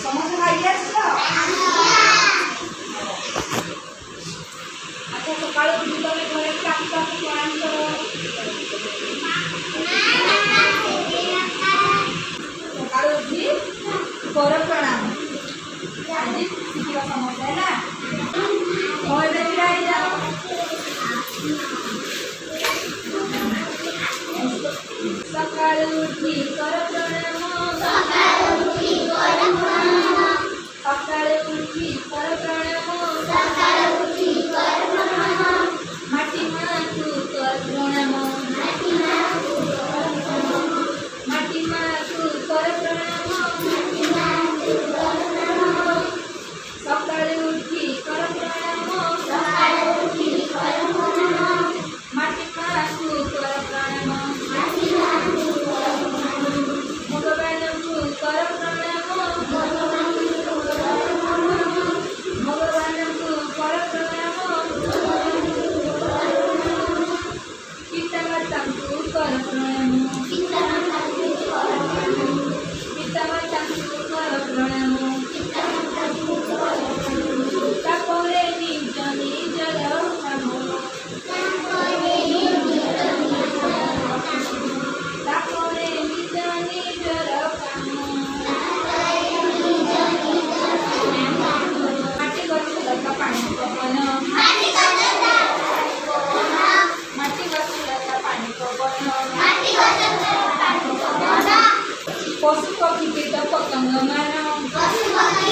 ସମସ୍ତେ ଖାଇକି ଆସିଛ? ଆଚ୍ଛା ସକାଳୁ ଉଠି ତମେ ଘରେ କାକୁ କାକୁ ପ୍ରଣାମ କର? ସକାଳୁ ଉଠି କର ପ୍ରଣାମ। ଆଜି ଶିଖିବା ସମସ୍ତେ ହେଲା। ହଁ ଏବେ ଛିଡ଼ା ହେଇଯାଅ। ସକାଳୁ ଉଠି କର ପ୍ରଣାମ। ସକାଳୁ ଉଠି କର ପ୍ରଣାମ। ସକାଳୁ ଉଠି କର ପ୍ରଣାମ। ସକାଳୁ ଉଠି କର ପ୍ରଣାମ। ମାଟି ମାକୁ କର ପ୍ରଣାମ। ମାଟି ମାକୁ କର ପ୍ରଣାମ। ମାଟି ମାକୁ କର ପ୍ରଣାମ। ମାଟି ମାକୁ କର ପ୍ରଣାମ। ସକାଳୁ ଉଠି କର ପ୍ରଣାମ। ସକାଳୁ ଉଠି କର ପ୍ରଣାମ। ମାଟି ମାକୁ କର ପ୍ରଣାମ। ମାଟି ମାକୁ କର ପ୍ରଣାମ। ଭଗବାନଙ୍କୁ କର ପ୍ରଣାମ। ଭଗବାନଙ୍କୁ କର ପ୍ରଣାମ। ଭଗବାନଙ୍କୁ କର ପ୍ରଣାମ। ପିତାମାତାଙ୍କୁ କର ପ୍ରଣାମ। ପିତାମାତାଙ୍କୁ କର ପ୍ରଣାମ। ପିତାମାତାଙ୍କୁ କର ପ୍ରଣାମ। ପିତାମାତାଙ୍କୁ କର ପ୍ରଣାମ। ତାପରେ ନିଜ ନିଜର କାମ। ତାପରେ ନିଜର କାମ। ତାପରେ ନିଜ ନିଜର କାମ। ମାଟି ଗଛ ଲତା ପାଣି ପବନ। ମାଟି ଗଛ ଲତା ପାଣି ପବନ। ପଶୁ ପକ୍ଷୀ କୀଟ ପତଙ୍ଗ ମାନ। ପଶୁ ପକ୍ଷୀ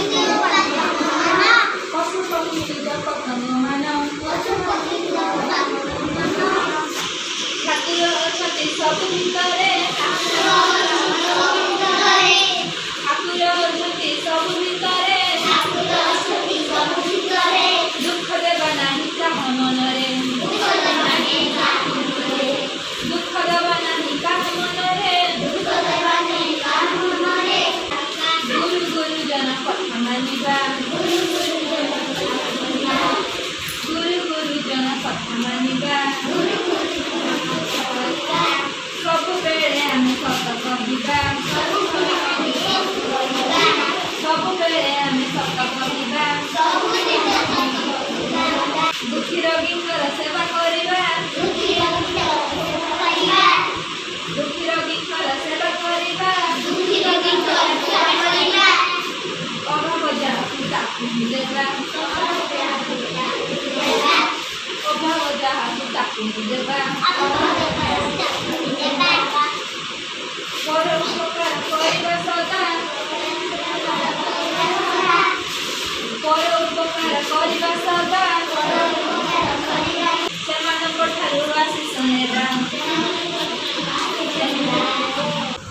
କୀଟ ପତଙ୍ଗ ମାନ। ଠାକୁର ଅଛନ୍ତି ସବୁ ଭିତରେ। ଠାକୁର ଅଛନ୍ତି ସବୁ ଭିତରେ। ଦୁଃଖ ଦେବା ନାହିଁ କାହା ମନରେ। ଦୁଃଖ ଦେବା ନାହିଁ କାହା ମନରେ। ଗୁରୁ ଗୁରୁଜନ କଥା ମାନିବା। ଗୁରୁ ଗୁରୁଜନ କଥା ମାନିବା। ସବୁବେଳେ ଆମେ ସତ କହିବା। ସବୁବେଳେ ଆମେ ସତ କହିବା। ଦୁଃଖୀ ରୋଗୀଙ୍କର ସେବା କରିବା। ଦୁଃଖୀ ରୋଗୀଙ୍କର ସେବା କରିବା। ଅଭାବ ଯାହାକୁ ତାକୁ ଦେବା। ଅଭାବ ଯାହାକୁ ତାକୁ ଦେବା। ପର ଉପକାର କରିବା ସଦା। ପର ଉପକାର କରିବା ସଦା। ସେମାନଙ୍କ ଠାରୁ ଆଶୀଷ ନେବା।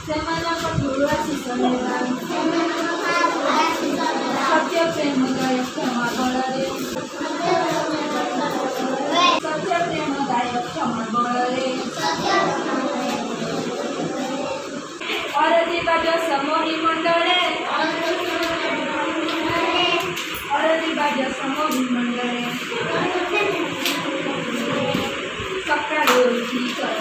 ସେମାନଙ୍କ ଠାରୁ ଆଶୀଷ ନେବା। ସତ୍ୟ ପ୍ରେମ ଦୟ କ୍ଷମା ବଳରେ। ସତ୍ୟ ପ୍ରେମ ଦୟ କ୍ଷମା ବଳରେ। ଅରଜିବାଜ ସମୋହି ମଣ୍ଡଳେ। ଅରଜିବାଜ ସମୋହି ମଣ୍ଡଳେ। ସକାଳୁ ଉଠି କର